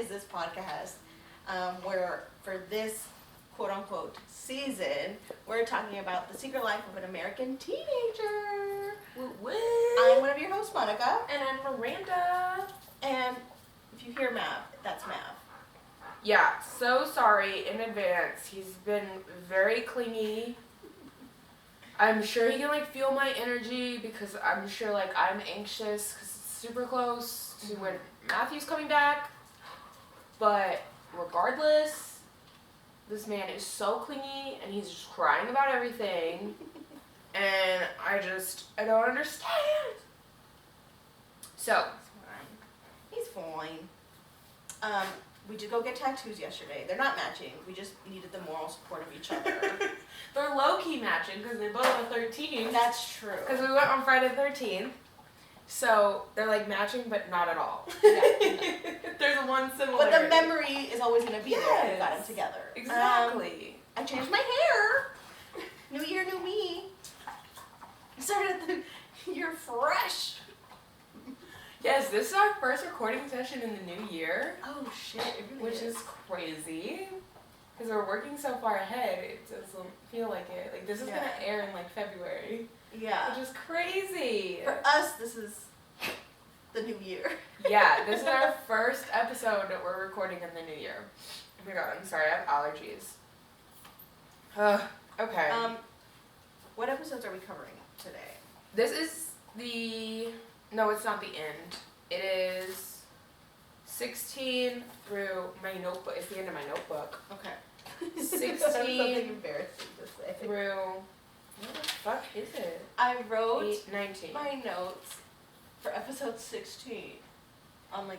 is this podcast where for this quote-unquote season, we're talking about the secret life of an American teenager. I'm one of your hosts, Monica. And I'm Miranda. And if you hear Mav, that's Mav. Yeah, so sorry in advance. He's been very clingy. I'm sure he can, feel my energy because I'm sure, I'm anxious because it's super close to when Matthew's coming back. But regardless, this man is so clingy and he's just crying about everything. And I don't understand. So. He's fine. We did go get tattoos yesterday. They're not matching. We just needed the moral support of each other. They're low-key matching because they both are 13. That's true. Because we went on Friday the 13th. So they're matching, but not at all. Yeah. There's one similarity. But the memory is always going to be there if we got them together. Exactly. I changed my hair. New year, new me. I started the year fresh. Yes, this is our first recording session in the new year. Oh shit, it really which is crazy. Because we're working so far ahead, it doesn't feel like it. This is going to air in February. Yeah. Which is crazy. For us, this is the new year. Yeah, this is our first episode that we're recording in the new year. Oh my god, I'm sorry, I have allergies. Okay. What episodes are we covering today? This is no, it's not the end. It is 16 through my notebook. It's the end of my notebook. Okay. 16 something embarrassing to say. Through, what the fuck is it? I wrote 19. my notes for episode 16 on the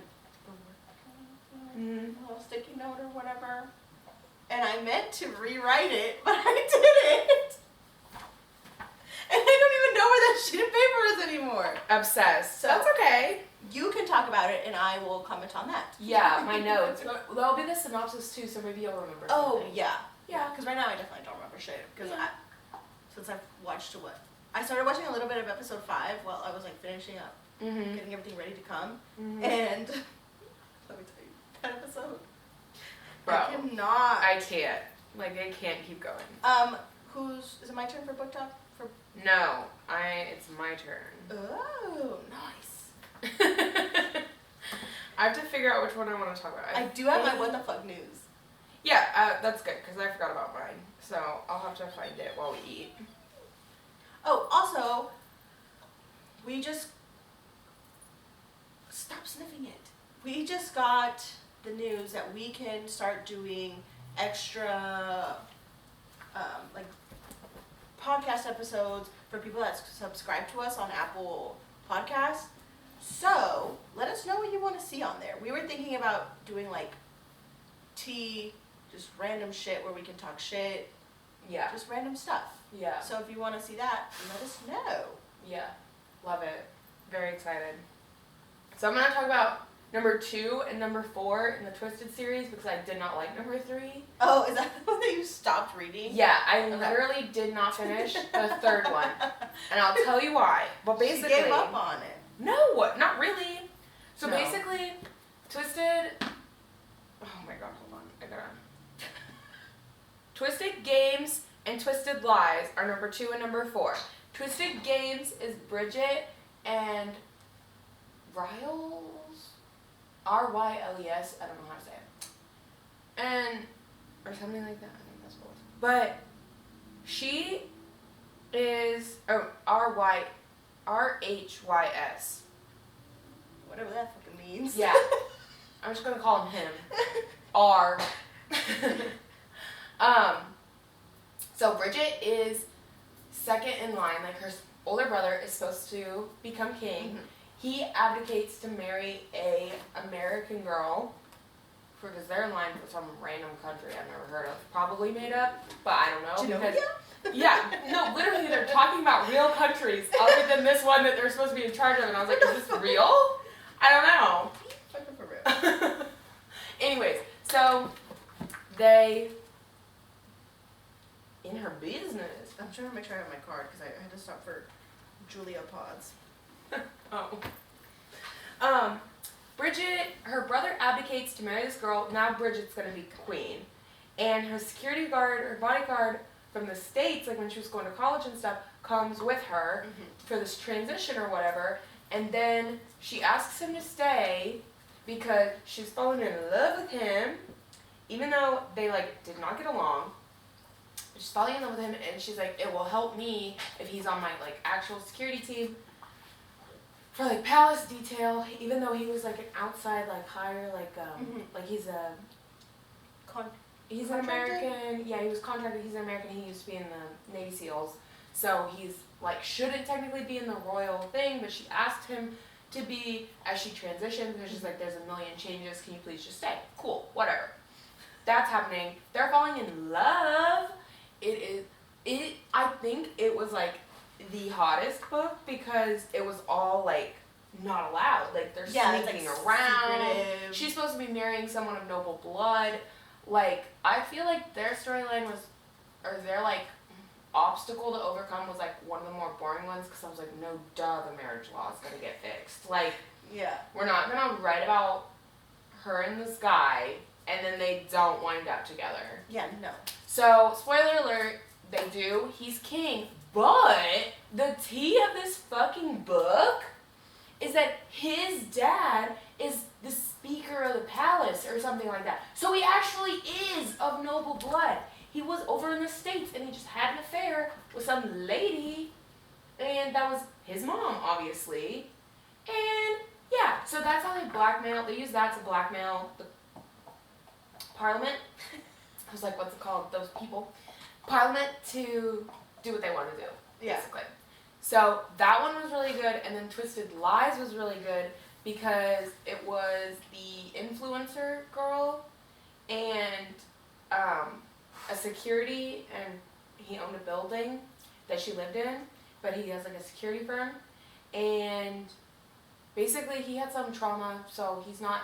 little sticky note or whatever. And I meant to rewrite it, but I didn't. And I don't even know where that sheet of paper is anymore. Obsessed. So that's okay. You can talk about it, and I will comment on that. Yeah, my notes. That'll be the synopsis too, so maybe you'll remember. Oh, something. yeah. Yeah. Because right now I definitely don't remember shit. Because since I've watched I started watching a little bit of episode 5 while I was finishing up, getting everything ready to come. And let me tell you, that episode. Bro, I cannot. I can't. I can't keep going. Is it my turn for book talk? No, it's my turn. Oh, nice. I have to figure out which one I want to talk about. I do have my what the fuck news. Yeah, that's good, because I forgot about mine. So I'll have to find it while we eat. Oh, also, we just... Stop sniffing it. We just got the news that we can start doing extra, podcast episodes for people that subscribe to us on Apple Podcasts. So, let us know what you want to see on there. We were thinking about doing tea, just random shit where we can talk shit. Yeah. Just random stuff. Yeah. So if you want to see that, let us know. Yeah. Love it. Very excited. So I'm going to talk about number 2 and number 4 in the Twisted series because I did not like number 3. Oh, is that the one that you stopped reading? Yeah, I literally did not finish the third one. And I'll tell you why. But basically... She gave up on it. No, not really. So basically, Twisted... Oh my god, hold on. I gotta... Twisted Games and Twisted Lies are number 2 and number 4. Twisted Games is Bridget and Riles? Ryles? I don't know how to say it. And... Or something like that. I think that's what it was. But she is... Oh, RHYS. Whatever that fucking means. Yeah. I'm just gonna call him him. R. So Bridget is second in line. Her older brother is supposed to become king. Mm-hmm. He abdicates to marry a American girl because they're in line for some random country I've never heard of. Probably made up, but I don't know. Genovia? Yeah, no, literally they're talking about real countries other than this one that they're supposed to be in charge of, and I was like, is this real? I don't know. Fucking for real. Anyways, so they, in her business. I'm trying to make sure I have my card because I had to stop for Julia Pods. Oh. her brother abdicates to marry this girl. Now Bridget's gonna be queen. And her security guard, her bodyguard from the States, like when she was going to college and stuff, comes with her for this transition or whatever. And then she asks him to stay because she's fallen in love with him, even though they like did not get along. She's falling in love with him, and she's like, it will help me if he's on my like actual security team for like palace detail, even though he was like an outside like hire, like he's an American. Yeah, he was contracted. He's an American. He used to be in the Navy SEALs, so he's like shouldn't technically be in the royal thing. But she asked him to be as she transitioned because she's like, "There's a million changes. Can you please just stay?" Cool, whatever. That's happening. They're falling in love. I think it was like the hottest book because it was all like not allowed. Like they're sneaking around. Secretive. She's supposed to be marrying someone of noble blood. Like I feel like their storyline or their like obstacle to overcome was like one of the more boring ones because I was like, no duh, the marriage law is gonna get fixed. Like we're not gonna write about her and this guy and then they don't wind up together. Yeah, no. So, spoiler alert, they do. He's king. But the tea of this fucking book is that his dad is the speaker of the palace or something like that. So he actually is of noble blood. He was over in the States and he just had an affair with some lady. And that was his mom, obviously. And yeah, so that's how they blackmail. They use that to blackmail the Parliament. I was like, what's it called? Those people. Parliament to do what they want to do, basically. So that one was really good, and then Twisted Lies was really good because it was the influencer girl and a security, and he owned a building that she lived in, but he has like a security firm, and basically he had some trauma, so he's not,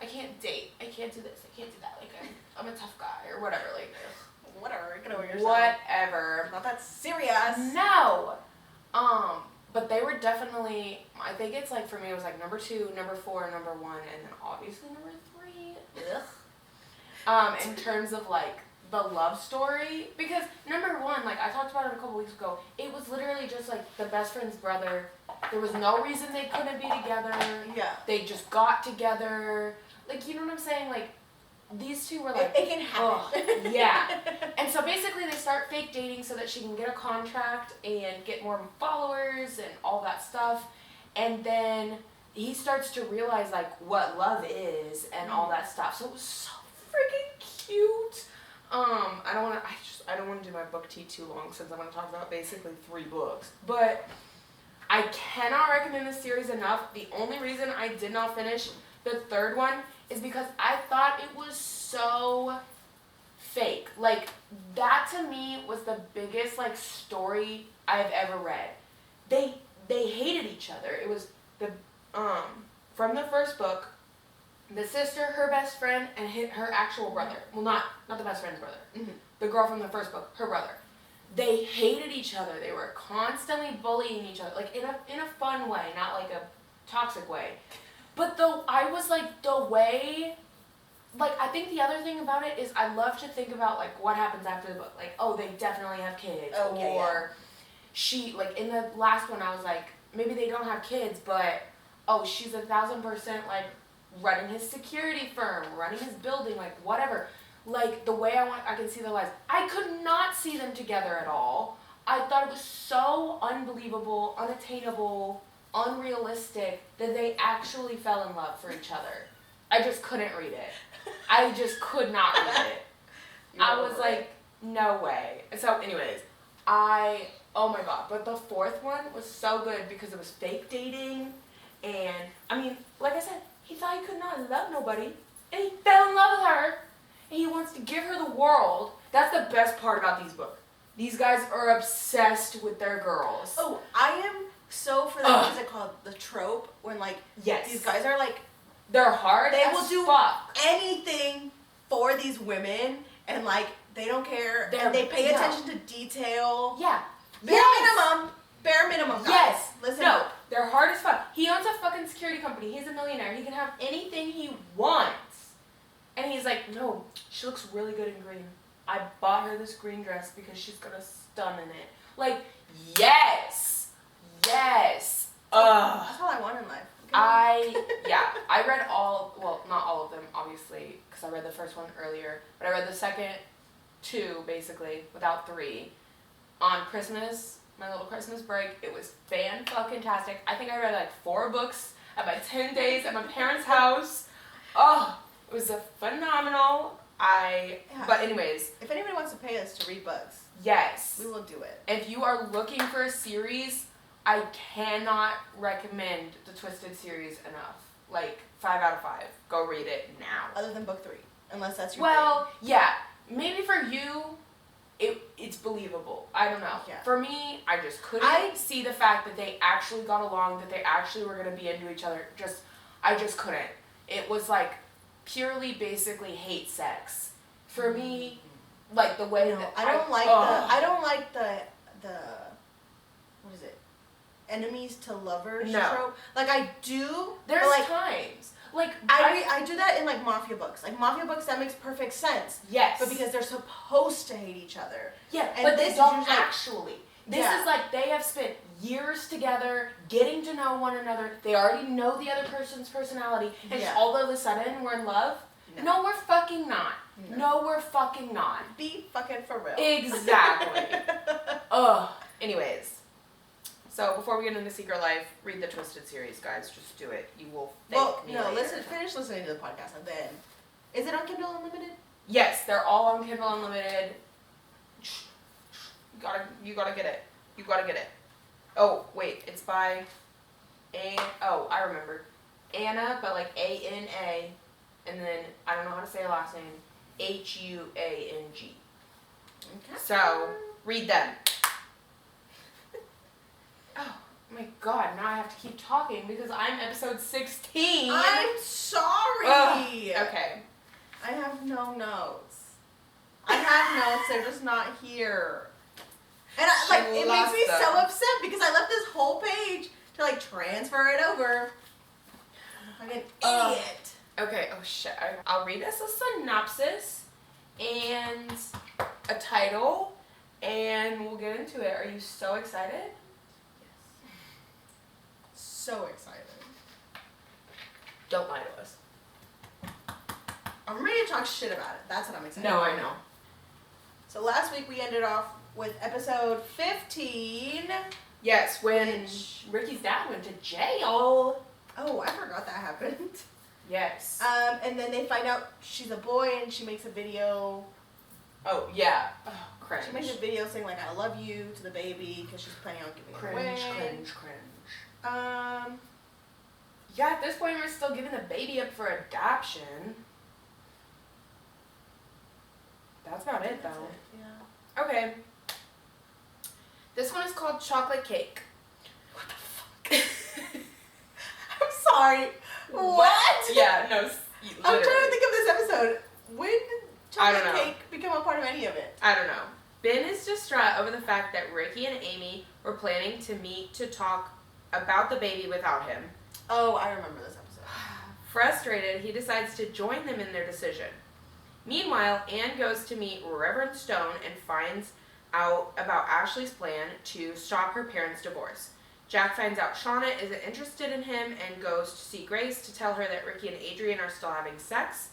I can't date, I can't do this, I can't do that, like I'm a tough guy or whatever, like whatever, get over yourself. Whatever. Not that serious. No. But they were definitely, I think it's like for me it was like number 2, number 4, number 1, and then obviously number 3. Ugh. In terms of like the love story, because number 1, like I talked about it a couple weeks ago, it was literally just like the best friend's brother. There was no reason they couldn't be together. Yeah. They just got together. Like, you know what I'm saying? Like, these two were like... It can happen. Yeah. And so basically they start fake dating so that she can get a contract and get more followers and all that stuff. And then he starts to realize, like, what love is and all that stuff. So it was so freaking cute. I don't want to do my book tea too long since I'm going to talk about basically 3 books. But I cannot recommend this series enough. The only reason I did not finish the 3rd one is because I thought it was so fake. Like, that to me was the biggest, like, story I've ever read. They hated each other. It was the, from the first book, the sister, her best friend, and her actual brother. Well, not the best friend's brother. Mm-hmm. The girl from the first book, her brother. They hated each other. They were constantly bullying each other, like, in a fun way, not like a toxic way. But I was like, the way, like, I think the other thing about it is I love to think about, like, what happens after the book. Like, oh, they definitely have kids. Oh, or she, like, in the last one, I was like, maybe they don't have kids, but, oh, she's 1,000%, like, running his security firm, running his building, like, whatever. Like, the way I can see their lives. I could not see them together at all. I thought it was so unbelievable, unattainable, unrealistic that they actually fell in love for each other. I just couldn't read it. I just could not read it. I was like, no way. So anyways, oh my god. But the 4th one was so good because it was fake dating. And, I mean, like I said, he thought he could not love nobody. And he fell in love with her. And he wants to give her the world. That's the best part about these books. These guys are obsessed with their girls. Oh, I am so for that, what is it called? The trope, when like these guys are like, they're hard. They will do fuck. anything for these women, and like they don't care, and they pay attention to detail. Yeah. Bare minimum, guys. Yes. Listen. No, They're hard as fuck. He owns a fucking security company. He's a millionaire. He can have anything he wants. And he's like, no, she looks really good in green. I bought her this green dress because she's gonna stun in it. Like, yes. Yes. Ugh. That's all I want in life. Okay? I read not all of them, obviously, because I read the first one earlier, but I read the second two, basically, without three, on Christmas, my little Christmas break. It was fan-fucking-tastic. I think I read like 4 books at my 10 days at my parents' house. Oh, it was a phenomenal. But anyways. If anybody wants to pay us to read books, yes, we will do it. If you are looking for a series, I cannot recommend the Twisted series enough. Like, 5 out of 5. Go read it now. Other than book 3, unless that's your thing. Yeah. Maybe for you, it's believable. I don't know. Yeah. For me, I just couldn't see the fact that they actually got along, that they actually were going to be into each other. I just couldn't. It was like purely, basically hate sex. For me, like the way that I don't like the what is it? Enemies to lovers trope. Like I do. There's like, times. Like I do that in like mafia books. Like mafia books, that makes perfect sense. Yes. But because they're supposed to hate each other. Yeah, and but they don't actually. Like, this is like they have spent years together, getting to know one another. They already know the other person's personality, and just all of a sudden we're in love. No, we're fucking not. No, we're fucking not. Be fucking for real. Exactly. Ugh. Anyways. So before we get into Secret Life, read the Twisted series, guys. Just do it. You will thank me later. Finish listening to the podcast and then. Is it on Kindle Unlimited? Yes, they're all on Kindle Unlimited. You gotta get it. You gotta get it. Oh, wait, it's by I remember. Anna, but like A-N-A, and then, I don't know how to say her last name, H-U-A-N-G. Okay. So, read them. Oh my god, now I have to keep talking because I'm episode 16. I'm sorry. Okay. I have no notes. I have notes, they're just not here. And it makes me so upset because I left this whole page to like transfer it over. I'm an idiot. Okay, oh shit. I'll read us a synopsis and a title and we'll get into it. Are you so excited? Yes. So excited. Don't lie to us. I'm ready to talk shit about it. That's what I'm excited about. No, I know. So last week we ended off with episode 15. Yes, when Ricky's dad went to jail. Oh, I forgot that happened. Yes. And then they find out she's a boy and she makes a video. Oh, yeah. Oh, cringe. She makes a video saying, like, I love you to the baby because she's planning on giving it away. Cringe. Yeah, at this point we're still giving the baby up for adoption. That's about it, though. Yeah. Okay. This one is called Chocolate Cake. What the fuck? I'm sorry. What? Yeah, no. I'm trying to think of this episode. When did Chocolate Cake become a part of any of it? I don't know. Ben is distraught over the fact that Ricky and Amy were planning to meet to talk about the baby without him. Oh, I remember this episode. Frustrated, he decides to join them in their decision. Meanwhile, Anne goes to meet Reverend Stone and finds out about Ashley's plan to stop her parents' divorce. Jack finds out Shauna isn't interested in him and goes to see Grace to tell her that Ricky and Adrian are still having sex.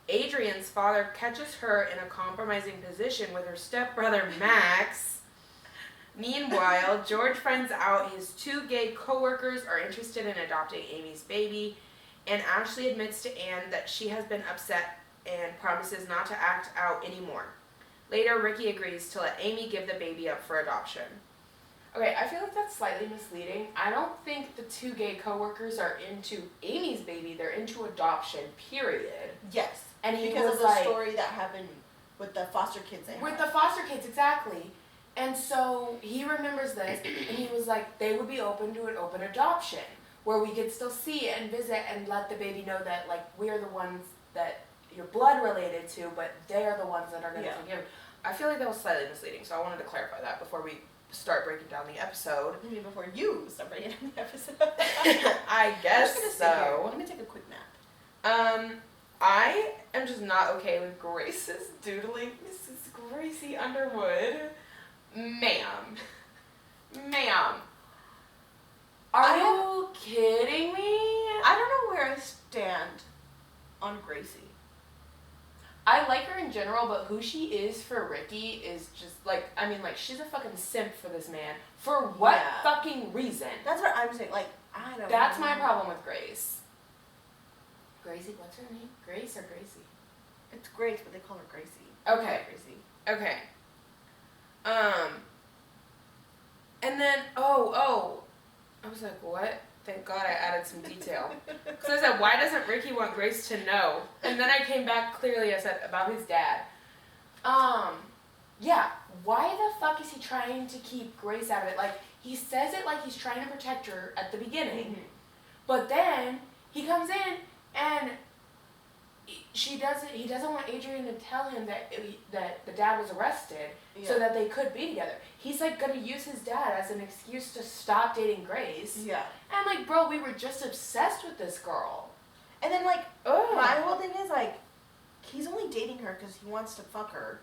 Adrian's father catches her in a compromising position with her stepbrother Max. Meanwhile, George finds out his 2 gay co-workers are interested in adopting Amy's baby, and Ashley admits to Anne that she has been upset and promises not to act out anymore. Later, Ricky agrees to let Amy give the baby up for adoption. Okay, I feel like that's slightly misleading. I don't think the 2 gay co-workers are into Amy's baby. They're into adoption, period. Yes. And he because was of the story that happened with the foster kids they With had. the foster kids, exactly. And so he remembers this, and he was like, they would be open to an open adoption, where we could still see it and visit and let the baby know that, like, we are the ones that you're blood related to, but they are the ones that are going to forgive. I feel like that was slightly misleading, so I wanted to clarify that before we start breaking down the episode. You mean before you start breaking down the episode? I guess I'm just so. gonna sit here. Let me take a quick nap. I am just not okay with Grace's doodling. Mrs. Gracie Underwood. Ma'am. Are you kidding me? I don't know where I stand on Gracie. I like her in general, but who she is for Ricky is just like, I mean, like, she's a fucking simp for this man. For what fucking reason? That's what I'm saying. Like, I don't That's know. my problem with Grace. Gracie, what's her name? Grace or Gracie? It's Grace, but they call her Gracie. Okay. Gracie. Okay. And then, I was like, what? Thank God I added some detail. Because I said, why doesn't Ricky want Grace to know? And then I came back clearly, I said, about his dad. Yeah, why the fuck is he trying to keep Grace out of it? Like, he says it like he's trying to protect her at the beginning. Mm-hmm. But then, he comes in and he doesn't want Adrian to tell him that the dad was arrested so that they could be together. He's like gonna use his dad as an excuse to stop dating Grace. Yeah. And I'm like, bro, we were just obsessed with this girl. And then, like, my whole thing is, like, he's only dating her because he wants to fuck her.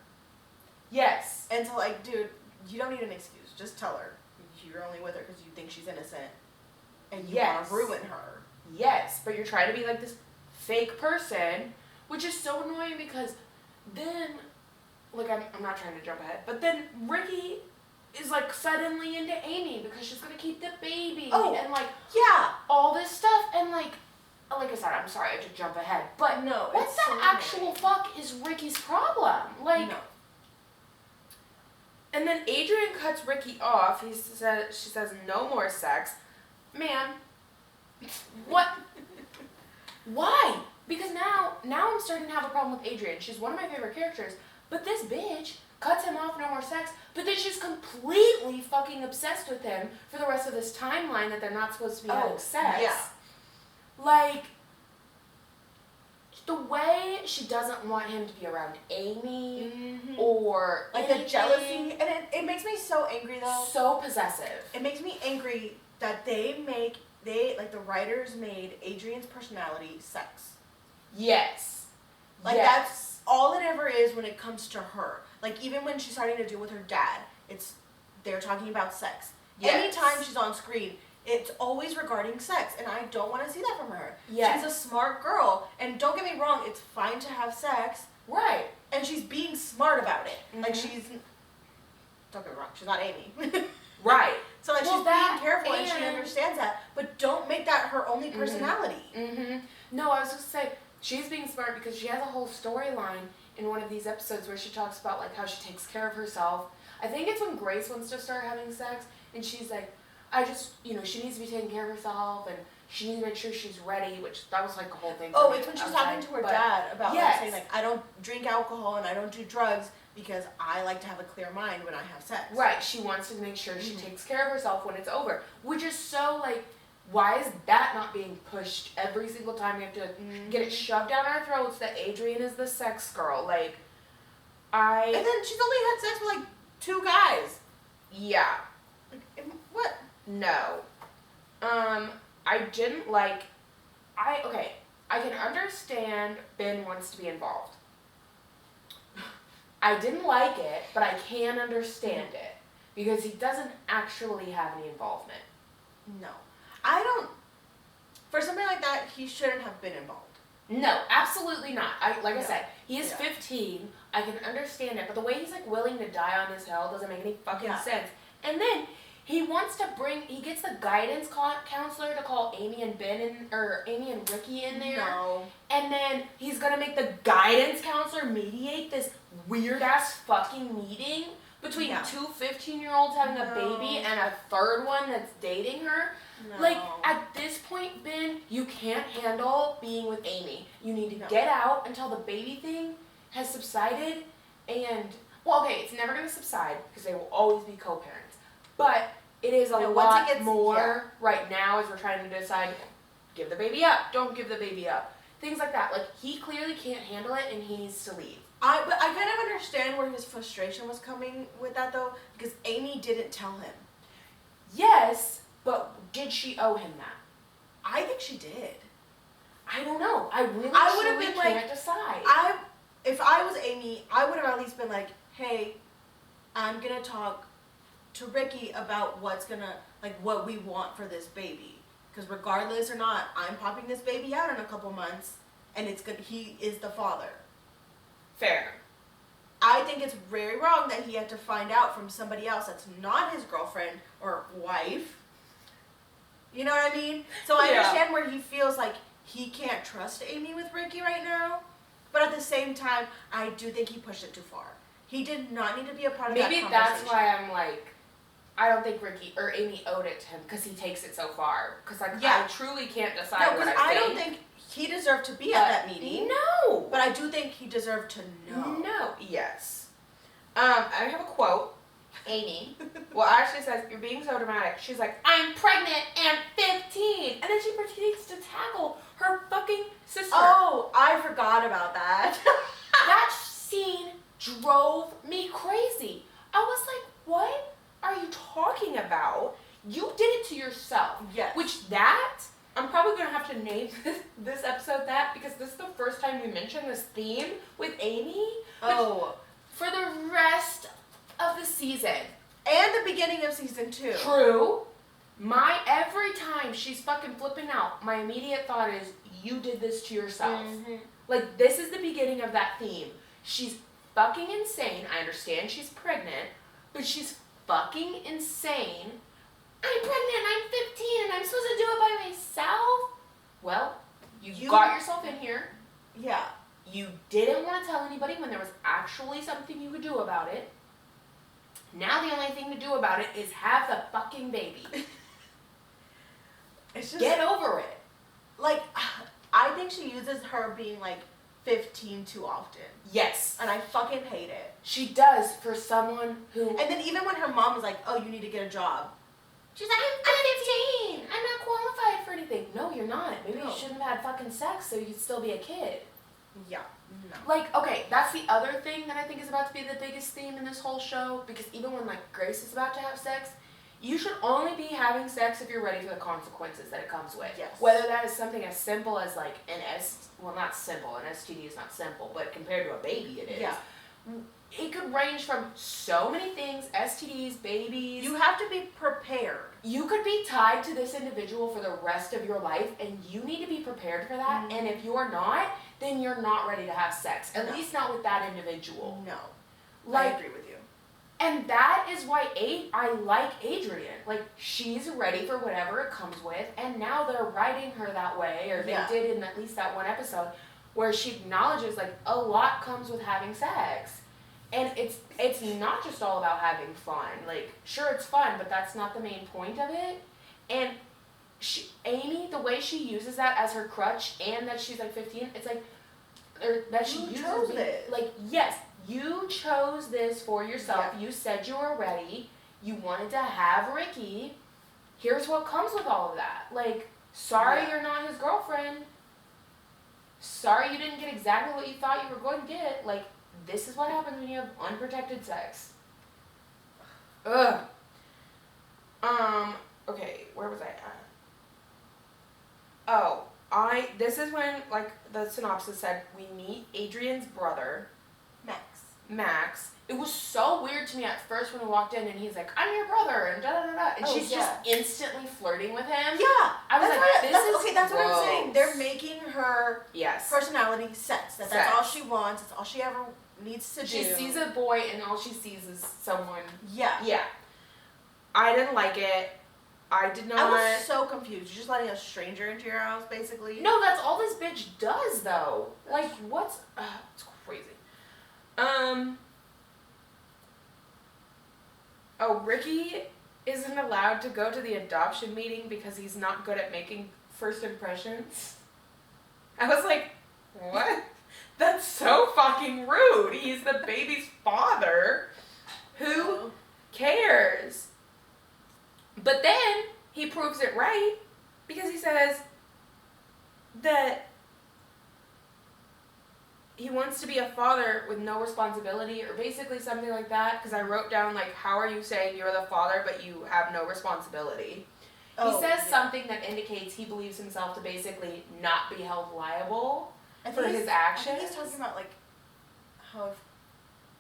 Yes. And so, like, dude, you don't need an excuse. Just tell her you're only with her because you think she's innocent. And you want to ruin her. Yes, but you're trying to be like this fake person, which is so annoying because then, like, I'm not trying to jump ahead, but then Ricky is, like, suddenly into Amy because she's going to keep the baby. Oh, and, like, yeah. all this stuff. And, like I said, I'm sorry, I just jump ahead. But no, what the so actual fuck is Ricky's problem? Like, no. And then Adrian cuts Ricky off. She says, no more sex. Man, what? Why? Because now I'm starting to have a problem with Adrian. She's one of my favorite characters. But this bitch cuts him off, no more sex. But then she's completely fucking obsessed with him for the rest of this timeline that they're not supposed to be having sex. Yeah. Like, the way she doesn't want him to be around Amy or like anything. the jealousy. And it makes me so angry, though. So possessive. It makes me angry that the writers made Adrian's personality sex. Yes. Like, that's all it ever is when it comes to her. Like, even when she's starting to deal with her dad, they're talking about sex. Yes. Anytime she's on screen, it's always regarding sex, and I don't want to see that from her. Yes. She's a smart girl, and don't get me wrong, it's fine to have sex. Right. And she's being smart about it. Mm-hmm. Like, don't get me wrong, she's not Amy. Right. So, like, Well, she's being careful, and she understands that, but don't make that her only personality. Mm-hmm. No, I was just saying, she's being smart because she has a whole storyline in one of these episodes where she talks about, like, how she takes care of herself. I think it's when Grace wants to start having sex, and she's like, she needs to be taking care of herself, and she needs to make sure she's ready, which that was, like, a whole thing. Oh, it's when she's talking to her dad about, yes. saying, like, I don't drink alcohol and I don't do drugs because I like to have a clear mind when I have sex. Right. She wants to make sure she takes care of herself when it's over, which is so, like, why is that not being pushed every single time we have to get it shoved down our throats that Adrian is the sex girl? Like, And then she's only had sex with, like, 2 guys. Yeah. Like, what? No. I didn't like... I can understand Ben wants to be involved. I didn't like it, but I can understand it. Because he doesn't actually have any involvement. No. For something like that, he shouldn't have been involved. No, absolutely not. I said, he is 15. I can understand it. But the way he's, like, willing to die on his hill doesn't make any fucking sense. And then... he gets the guidance counselor to call Amy and Amy and Ricky in there. No. And then he's gonna make the guidance counselor mediate this weird ass fucking meeting between 2 15-year-olds having a baby and a third one that's dating her. No. Like, at this point, Ben, you can't handle being with Amy. You need to get out until the baby thing has subsided. And, well, okay, it's never gonna subside because they will always be co-parents. But it is a lot more right now as we're trying to decide, give the baby up, don't give the baby up. Things like that. Like, he clearly can't handle it and he needs to leave. But I kind of understand where his frustration was coming with that though, because Amy didn't tell him. Yes, but did she owe him that? I think she did. I don't know. I really would've been can't decide. If I was Amy, I would have at least been like, hey, I'm gonna talk to Ricky about what we want for this baby. Because regardless or not, I'm popping this baby out in a couple months, and he is the father. Fair. I think it's very wrong that he had to find out from somebody else that's not his girlfriend or wife. You know what I mean? So I understand where he feels like he can't trust Amy with Ricky right now. But at the same time, I do think he pushed it too far. He did not need to be a part of that conversation. Maybe that's why I'm like, I don't think Ricky or Amy owed it to him because he takes it so far. Because I truly can't decide what I think. I don't think he deserved to be at that meeting. No. But I do think he deserved to know. No. Yes. I have a quote. Amy, actually says, you're being so dramatic. She's like, I'm pregnant and 15. And then she proceeds to tackle her fucking sister. Oh, I forgot about that. That scene drove me crazy. I was like, what are you talking about? You did it to yourself. Yes. I'm probably going to have to name this episode that because this is the first time we mention this theme with Amy. Oh. For the rest of the season. And the beginning of season 2. True. Every time she's fucking flipping out, my immediate thought is, you did this to yourself. Mm-hmm. Like, this is the beginning of that theme. She's fucking insane. I understand she's pregnant, but she's fucking insane. I'm pregnant, I'm 15, and I'm supposed to do it by myself? Well, you got yourself in here. Yeah. You didn't want to tell anybody when there was actually something you could do about it. Now the only thing to do about it is have the fucking baby. It's just... Get over it. Like, I think she uses her being, 15 too often. Yes. And I fucking hate it. She does for someone who... And then even when her mom was like, oh, you need to get a job. She's like, I'm 15. I'm not qualified for anything. No, you're not. Maybe No. you shouldn't have had fucking sex so you'd still be a kid. Yeah. No. Okay, that's the other thing that I think is about to be the biggest theme in this whole show. Because even when, Grace is about to have sex, you should only be having sex if you're ready for the consequences that it comes with. Yes. Whether that is something as simple as, not simple. An STD is not simple, but compared to a baby, it is. Yeah. It could range from so many things, STDs, babies. You have to be prepared. You could be tied to this individual for the rest of your life, and you need to be prepared for that. Mm-hmm. And if you're not, then you're not ready to have sex. At least not with that individual. No. I agree with you. And that is why I like Adrian. She's ready for whatever it comes with, and now they're writing her that way, or they did in at least that one episode, where she acknowledges, a lot comes with having sex. And it's not just all about having fun. Sure, it's fun, but that's not the main point of it. And Amy, the way she uses that as her crutch, and that she's 15, it's that she uses it. Yes, you chose this for yourself. Yeah. You said you were ready. You wanted to have Ricky. Here's what comes with all of that. Sorry you're not his girlfriend. Sorry you didn't get exactly what you thought you were going to get. This is what happens when you have unprotected sex. Ugh. Okay, where was I at? This is when, the synopsis said, we meet Adrian's brother, Max. It was so weird to me at first when we walked in and he's like, I'm your brother, and da-da-da-da. And she's just instantly flirting with him. Yeah. I was that's what I'm saying. They're making her yes. personality sex. That's all she wants. That's all she ever needs to do. She sees a boy and all she sees is someone. Yeah. Yeah. I didn't like it. I did not. I was so confused. You're just letting a stranger into your house, basically. No, that's all this bitch does, though. What's... it's crazy. Ricky isn't allowed to go to the adoption meeting because he's not good at making first impressions. I was like, what? That's so fucking rude. He's the baby's father. Who cares? But then he proves it right because he says that he wants to be a father with no responsibility, or basically something like that, because I wrote down, like, how are you saying you're the father but you have no responsibility? He says something that indicates he believes himself to basically not be held liable for his actions. I think he's talking about, like, how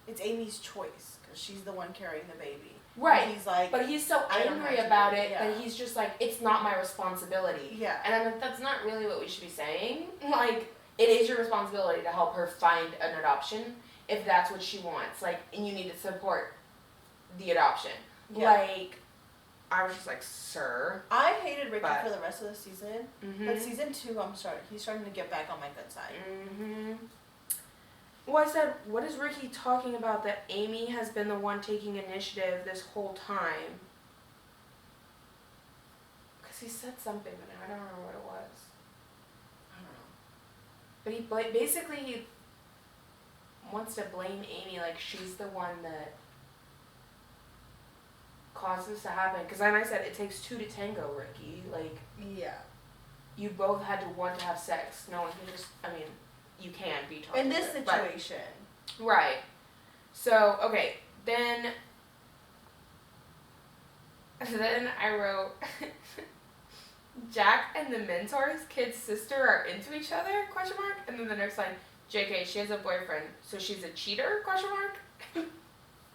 it's Amy's choice, because she's the one carrying the baby. Right. And he's like, but he's so angry about it that he's just like, it's not my responsibility. Yeah. And I'm like, that's not really what we should be saying. Like, it is your responsibility to help her find an adoption if that's what she wants. Like, and you need to support the adoption. Yeah. Like, I was just like, sir. I hated Ricky for the rest of the season, Mm-hmm. but season 2, he's starting to get back on my good side. Mm-hmm. Well, I said, what is Ricky talking about that Amy has been the one taking initiative this whole time? Because he said something, but now I don't remember what it was. I don't know. But he basically he wants to blame Amy, like she's the one that caused this to happen. Because then I said, it takes 2 to tango, Ricky. Like, yeah, you both had to want to have sex. No one can just, I mean, you can be talking in this situation. But, right. So, okay, then I wrote, Jack and the mentor's kid's sister are into each other, ? And then the next line, JK, she has a boyfriend, so she's a cheater, ?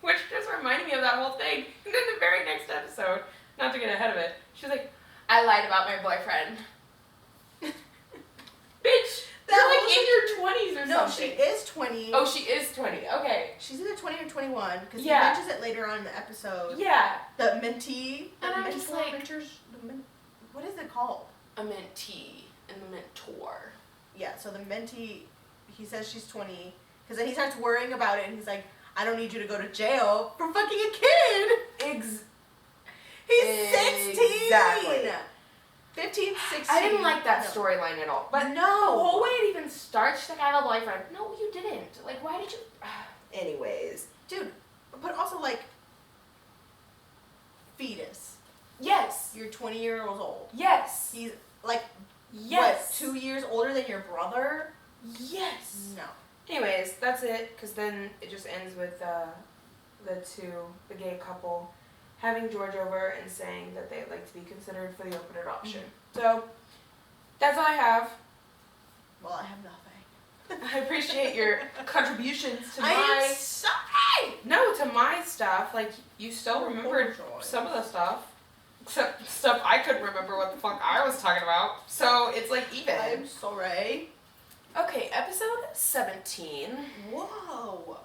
Which just reminded me of that whole thing. And then the very next episode, not to get ahead of it, she's like, I lied about my boyfriend. Bitch, you're like in your 20s or No, something. she is 20. Oh, she is 20. Okay. She's either 20 or 21, because he Yeah. mentions it later on in the episode. Yeah. The mentee. And I'm just like, what is it called? a mentee and the mentor. Yeah, so the mentee, he says she's 20, because then he starts worrying about it, and he's like, I don't need you to go to jail for fucking a kid. He's 16. Exactly. 15, 16. I didn't like that storyline at all. But no. The whole way it even starts, like, I have a boyfriend. No, you didn't. Like, why did you? Anyways. Dude, but also, like, fetus. Yes. You're 20 years old. Yes. He's, like, yes. what, 2 years older than your brother? Yes. No. Anyways, that's it, because then it just ends with the gay couple having George over and saying that they'd like to be considered for the open adoption. Mm-hmm. So, that's all I have. Well, I have nothing. I appreciate your contributions to my... I am sorry! No, to my stuff. Like, you still remembered some of the stuff. Except stuff I couldn't remember what the fuck I was talking about. So, it's like even. I'm sorry. Okay, episode 17. Whoa.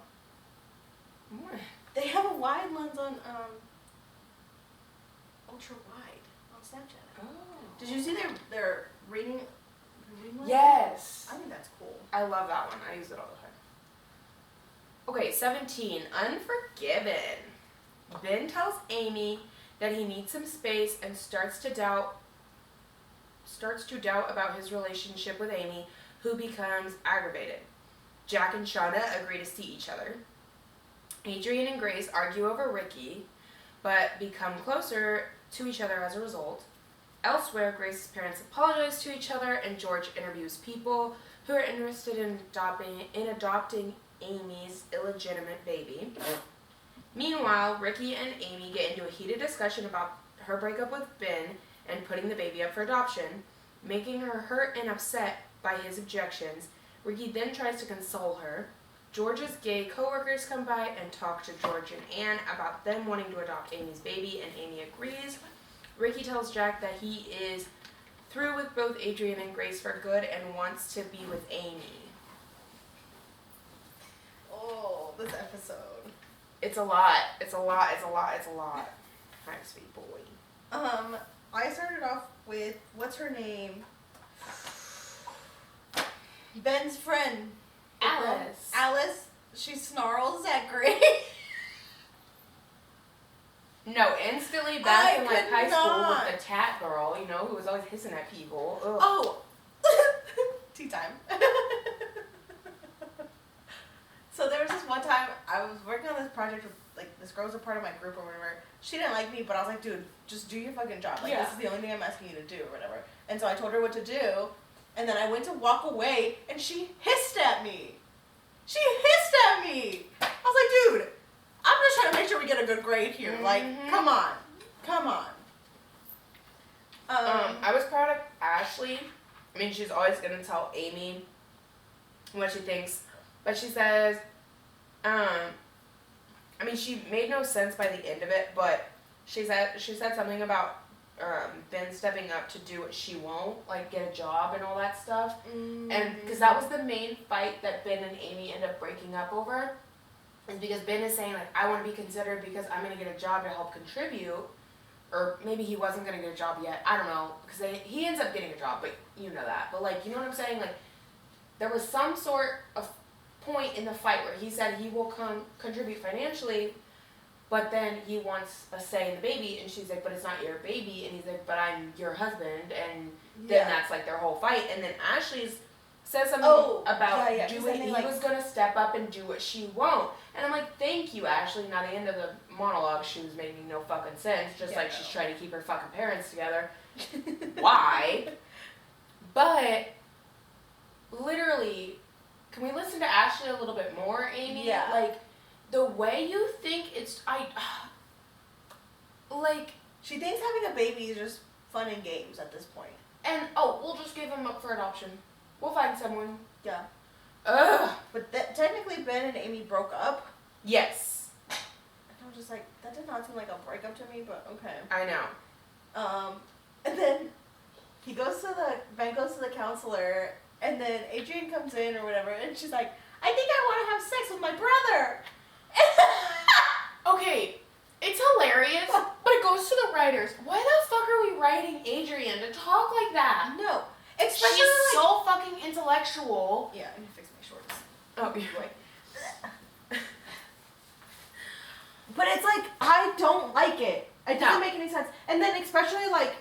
What? They have a wide lens on, ultra wide on Snapchat. Oh. Did you see their reading lens? Yes. I think that's cool. I love that one. I use it all the time. Okay, 17. Unforgiven. Ben tells Amy that he needs some space and starts to doubt about his relationship with Amy, who becomes aggravated. Jack and Shauna agree to see each other. Adrian and Grace argue over Ricky, but become closer to each other as a result. Elsewhere, Grace's parents apologize to each other, and George interviews people who are interested in adopting Amy's illegitimate baby. Meanwhile, Ricky and Amy get into a heated discussion about her breakup with Ben and putting the baby up for adoption, making her hurt and upset by his objections. Ricky then tries to console her. George's gay co-workers come by and talk to George and Anne about them wanting to adopt Amy's baby, and Amy agrees. Ricky tells Jack that he is through with both Adrian and Grace for good and wants to be with Amy. Oh, this episode. It's a lot. It's a lot. It's a lot. It's a lot. Hi, sweet boy. I started off with, what's her name? Ben's friend. Alice. Alice. She snarls at Grace. No, instantly back I in like could high school not. with the tat girl, you know, who was always hissing at people. Ugh. Oh. Tea time. So there was this one time I was working on this project with, like, this girl was a part of my group or whatever. She didn't like me, but I was like, dude, just do your fucking job. Like, this is the only thing I'm asking you to do or whatever. And so I told her what to do, and then I went to walk away, and she hissed at me. She hissed at me. I was like, dude, I'm just trying to make sure we get a good grade here. Mm-hmm. Like, come on. I was proud of Ashley. I mean, she's always gonna tell Amy what she thinks, but she says, I mean, she made no sense by the end of it, but she said something about Ben stepping up to do what she won't, like get a job and all that stuff, and because that was the main fight that Ben and Amy end up breaking up over, is because Ben is saying like, I want to be considered because I'm gonna get a job to help contribute. Or maybe he wasn't going to get a job yet. I don't know. Because he ends up getting a job, but you know that. But, like, you know what I'm saying? Like, there was some sort of point in the fight where he said he will contribute financially, but then he wants a say in the baby. And she's like, but it's not your baby. And he's like, but I'm your husband. And then that's, like, their whole fight. And then Ashley's says something about doing, he was going to step up and do what she won't. And I'm like, thank you, Ashley. Now, at the end of the monologue, she was making no fucking sense, just like she's trying to keep her fucking parents together. Why? But, literally, can we listen to Ashley a little bit more, Amy? Yeah. Like, the way you think it's, like... She thinks having a baby is just fun and games at this point. And, we'll just give him up for adoption. We'll find someone. Yeah. Ugh. But technically, Ben and Amy broke up. Yes. And I was just like, that did not seem like a breakup to me, but okay. I know. And then Ben goes to the counselor, and then Adrian comes in or whatever, and she's like, I think I want to have sex with my brother. Okay, it's hilarious, but it goes to the writers. Why the fuck are we writing Adrian to talk like that? No. Especially she's so fucking intellectual. Yeah, I need to fix my shorts. Oh, boy. But it's like, I don't like it. It doesn't make any sense. And then especially like,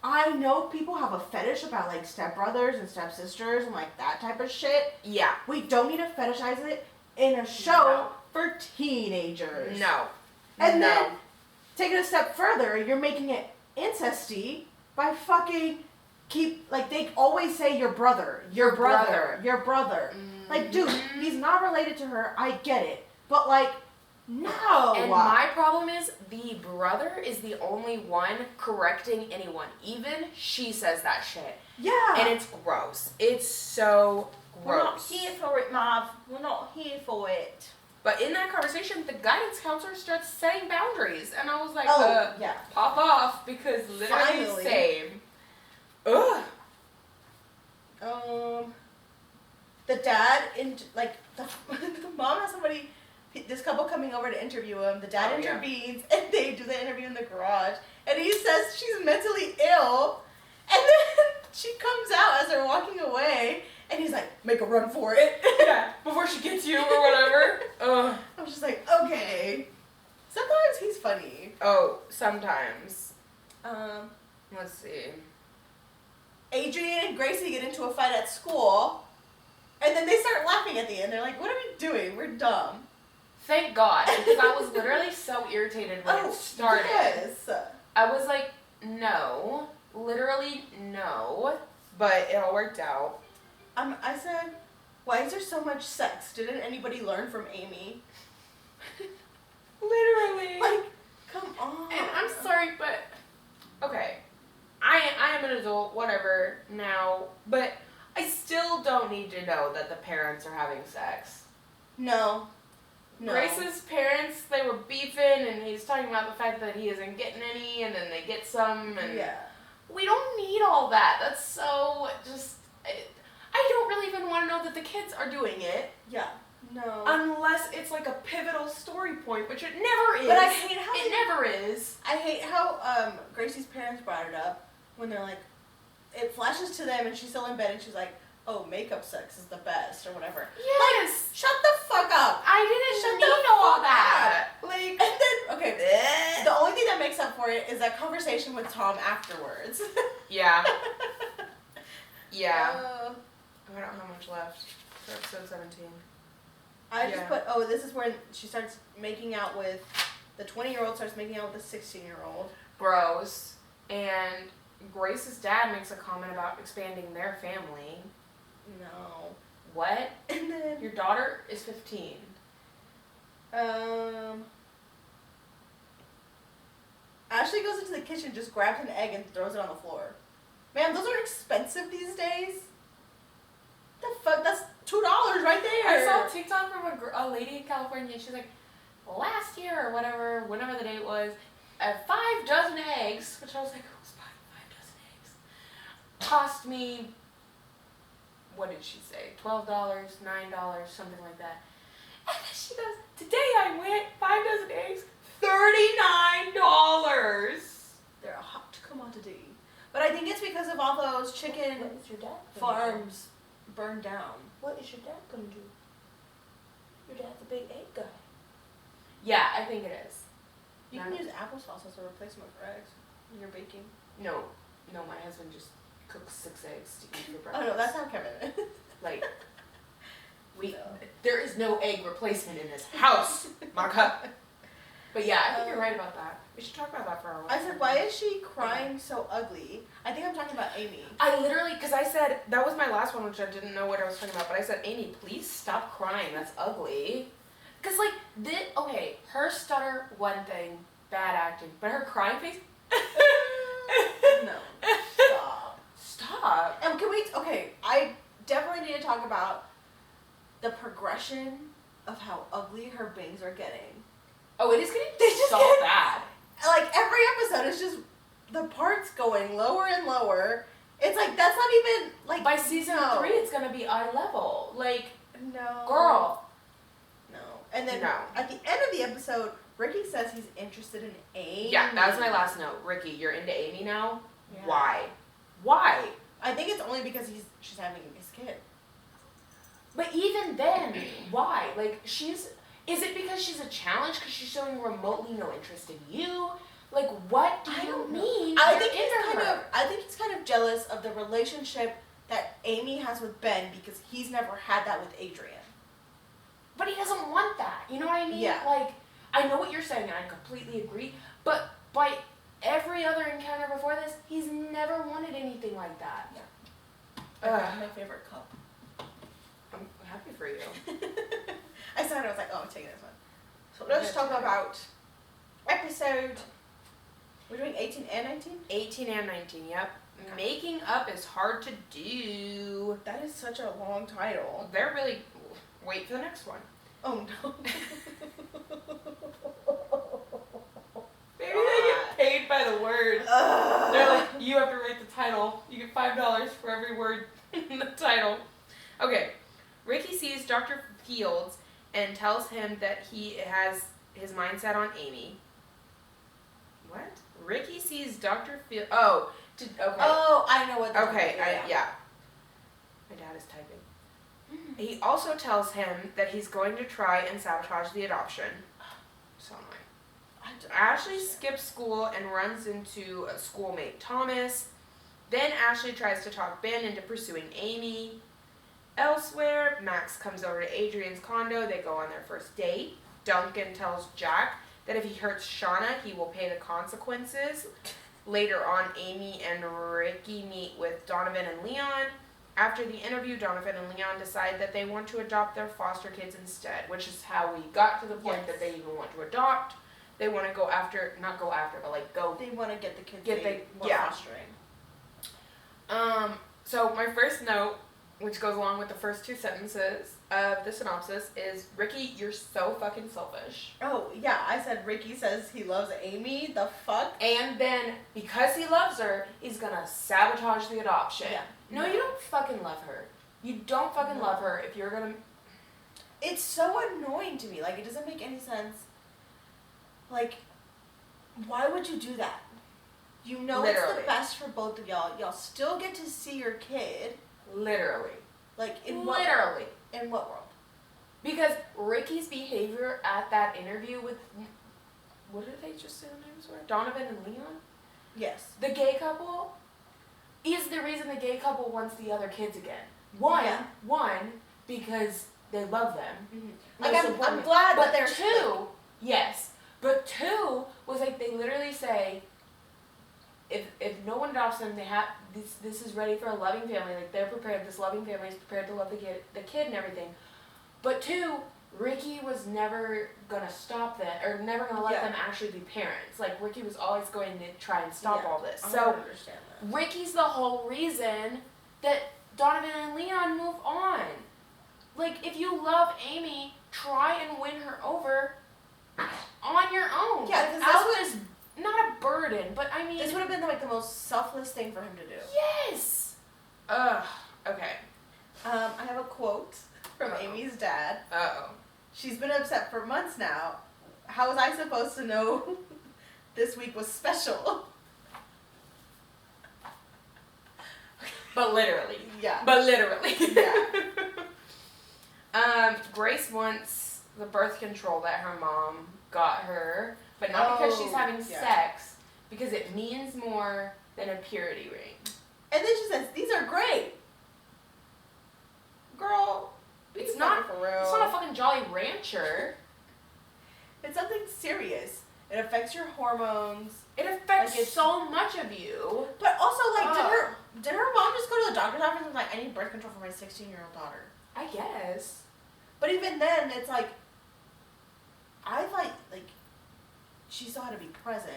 I know people have a fetish about like stepbrothers and stepsisters and like that type of shit. Yeah. We don't need to fetishize it in a show for teenagers. No. And then, take it a step further, you're making it incesty by fucking they always say your brother. Like, dude, he's not related to her, I get it. But like, no. And my problem is, the brother is the only one correcting anyone. Even she says that shit. Yeah. And it's gross. It's so gross. We're not here for it, Marv. We're not here for it. But in that conversation, the guidance counselor starts setting boundaries. And I was like, yeah. Pop off, because literally Finally. same. Ugh. The dad, the mom has this couple coming over to interview him. The dad intervenes, and they do the interview in the garage. And he says she's mentally ill. And then she comes out as they're walking away, and he's like, make a run for it. Yeah, before she gets you or whatever. Ugh. I was just like, okay. Sometimes he's funny. Oh, sometimes. Let's see. Adrian and Gracie get into a fight at school, and then they start laughing at the end. They're like, what are we doing? We're dumb. Thank God, because I was literally so irritated when it started. Yes. I was like, no. Literally, no. But it all worked out. I said, why is there so much sex? Didn't anybody learn from Amy? Literally. Like, come on. And I'm sorry, but okay. I am an adult, whatever, now, but I still don't need to know that the parents are having sex. No. Grace's parents, they were beefing, and he's talking about the fact that he isn't getting any, and then they get some, and we don't need all that. That's so just... I don't really even want to know that the kids are doing it. Yeah. No. Unless it's like a pivotal story point, which it never is. But I hate how it never is. I hate how Gracie's parents brought it up when they're like, it flashes to them and she's still in bed and she's like, oh, makeup sex is the best or whatever. Yes. Like, shut the fuck up. I didn't need all that. Like, and then okay, the only thing that makes up for it is that conversation with Tom afterwards. Yeah. Yeah. I don't have much left for episode 17. I just put, this is when she starts making out with, the 20-year-old starts making out with the 16-year-old. Gross. And Grace's dad makes a comment about expanding their family. No. what? And then Your daughter is 15. Ashley goes into the kitchen, just grabs an egg and throws it on the floor. Man, those are expensive these days. The fuck? That's $2 right there. I saw a TikTok from a lady in California, and she's like, last year or whatever, whenever the date was, 5 dozen eggs, which I was like, who's buying 5 dozen eggs? Cost me, what did she say? $12, $9, something like that. And then she goes, today I went 5 dozen eggs, $39. They're a hot commodity. But I think it's because of all those chicken What is your dad farms burned down. What is your dad gonna do? Your dad's a big egg guy. Yeah, I think it is. You can use applesauce as a replacement for eggs when you're baking. No, my husband just cooks 6 eggs to eat for Oh breakfast. no, that's how Kevin is. Like, No. there is no egg replacement in this house, Marka. But yeah, I think you're right about that. We should talk about that for a while. I said, why is she crying so ugly? I think I'm talking about Amy. I literally, because I said, that was my last one, which I didn't know what I was talking about, but I said, Amy, please stop crying. That's ugly. Because, like, okay, her stutter, one thing, bad acting, but her crying face, No. Stop. stop. Can we, okay, I definitely need to talk about the progression of how ugly her bangs are getting. Oh, it is getting They just so get- bad. Like, every episode is just the parts going lower and lower. It's like, that's not even, like, By season no. 3, it's going to be eye level. Like, No. girl. No. And then No. at the end of the episode, Ricky says he's interested in Amy. Yeah, that was my last note. Ricky, you're into Amy now? Yeah. Why? Why? I think it's only because she's having his kid. But even then, why? Like, is it because she's a challenge? Because she's showing remotely no interest in you? Like, what do I you don't know. mean? I you're think into her? I think he's kind of jealous of the relationship that Amy has with Ben because he's never had that with Adrian. But he doesn't want that. You know what I mean? Yeah. Like, I know what you're saying, and I completely agree. But by every other encounter before this, he's never wanted anything like that. I got my favorite cup. I'm happy for you. I saw it, I was like, oh, I'm taking this one. So let's talk about episode, we're doing 18 and 19? 18 and 19, yep. Okay. Making up is hard to do. That is such a long title. They're really... Wait for the next one. Oh no. Maybe they get paid by the word. They're like, you have to write the title. You get $5 for every word in the title. Okay. Ricky sees Dr. Fields and tells him that he has his mindset on Amy. What? Ricky sees Dr. Fields. Oh, okay. Oh, I know what. Okay, yeah. My dad is typing. He also tells him that he's going to try and sabotage the adoption. So annoying. Ashley skips school and runs into a schoolmate, Thomas. Then Ashley tries to talk Ben into pursuing Amy. Elsewhere, Max comes over to Adrian's condo. They go on their first date. Duncan tells Jack that if he hurts Shauna, he will pay the consequences. Later on, Amy and Ricky meet with Donovan and Leon. After the interview, Donovan and Leon decide that they want to adopt their foster kids instead, which is how we got to the point that they even want to adopt. They want to go after, not go after, but like go. They want to get the kids fostering. So my first note, which goes along with the first 2 sentences of the synopsis, is Ricky, you're so fucking selfish. Oh, yeah, I said Ricky says he loves Amy, the fuck? And then, because he loves her, he's gonna sabotage the adoption. Yeah. No, you don't fucking love her. You don't fucking love her if you're gonna... It's so annoying to me, like, it doesn't make any sense. Like, why would you do that? You know it's Literally. the best for both of y'all. Y'all still get to see your kid. Literally. Like, in Literally. what world? Because Ricky's behavior at that interview with... What did they just say the names were? Donovan and Leon? Yes. The gay couple is the reason the gay couple wants the other kids again. One, because they love them. Mm-hmm. Like, I'm glad but that they're... two, yes. But 2 was like, they literally say, if no one adopts them, this is ready for a loving family. Like, they're prepared. This loving family is prepared to love the kid and everything. But 2, Ricky was never gonna stop that, or never gonna let them actually be parents. Like, Ricky was always going to try and stop all this. I So, understand that. Ricky's the whole reason that Donovan and Leon move on. Like, if you love Amy, try and win her over on your own. Yeah, because without this, not a burden, but I mean... This would have been, like, the most selfless thing for him to do. Yes! Ugh. Okay. I have a quote from Amy's dad. Uh-oh. She's been upset for months now. How was I supposed to know this week was special? But literally. Yeah. But literally. Yeah. Grace wants the birth control that her mom got her, but not because she's having sex, because it means more than a purity ring. And then she says, "These are great." Girl, It's not for real. It's not a fucking Jolly Rancher. It's something serious. It affects your hormones. It affects Like, so much of you. But also, like, did her mom just go to the doctor's office and was like, "I need birth control for my 16-year-old daughter"? I guess. But even then, it's like, I thought, like, she still had to be present.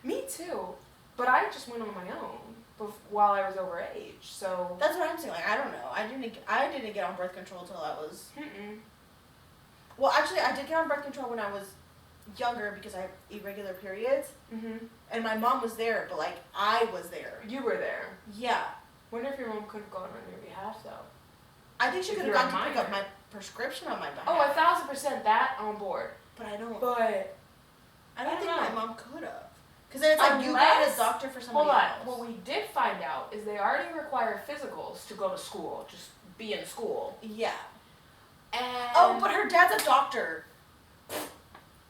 Me too. But I just went on my own while I was over age, so... That's what I'm saying. Like, I don't know. I didn't get on birth control until I was... Mm-mm. Well, actually, I did get on birth control when I was younger because I have irregular periods. Mm-hmm. And my mom was there, but, like, I was there. You were there. Yeah. Wonder if your mom could have gone on your behalf, though. I think she If could have you're a gone to pick up minor. my prescription on my behalf. Oh, 1,000% that on board. But I don't... But... I don't I think don't my know. mom could have. Because then it's like, you got a Unless- doctor for somebody Hold on. else. What we did find out is they already require physicals to go to school. Just be in school. Yeah. And... Oh, but her dad's a doctor.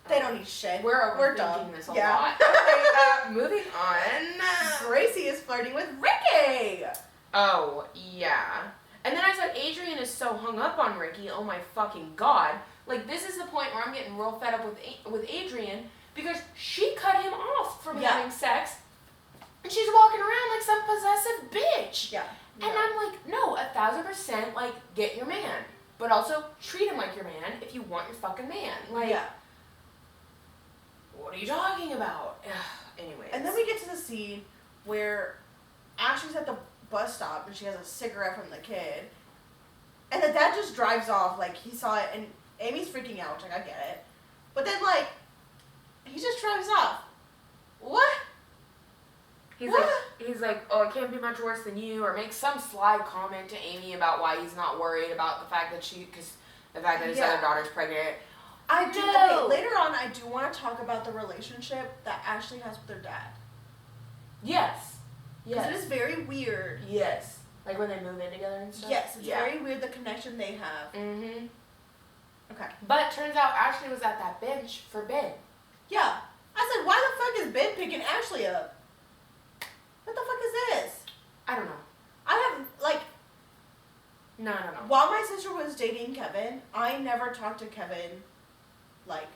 They don't need shit. We're We're overthinking dumb. this a Yeah. lot. Okay, moving on. Gracie is flirting with Ricky. Oh, yeah. And then I said Adrian is so hung up on Ricky. Oh my fucking god. Like, this is the point where I'm getting real fed up with Adrian because she cut him off from having sex and she's walking around like some possessive bitch. Yeah. And I'm like, no, 1,000%, like, get your man. But also treat him like your man if you want your fucking man. Like, yeah. what are you talking about? Anyways. And then we get to the scene where Ashley's at the bus stop and she has a cigarette from the kid. And the dad just drives off, like, he saw it, and Amy's freaking out, which, like, I get it. But then, like, he just drives off. What? He's like, oh, it can't be much worse than you, or makes some sly comment to Amy about why he's not worried about the fact that his other daughter's pregnant. I do. No. Okay, later on, I do want to talk about the relationship that Ashley has with her dad. Yes. Because it is very weird. Yes. Like when they move in together and stuff? Yes, it's very weird, the connection they have. Mm-hmm. Okay. But turns out Ashley was at that bench for Ben. Yeah. I said, why the fuck is Ben picking Ashley up? What the fuck is this? I don't know. I have, like... No. While my sister was dating Kevin, I never talked to Kevin, like...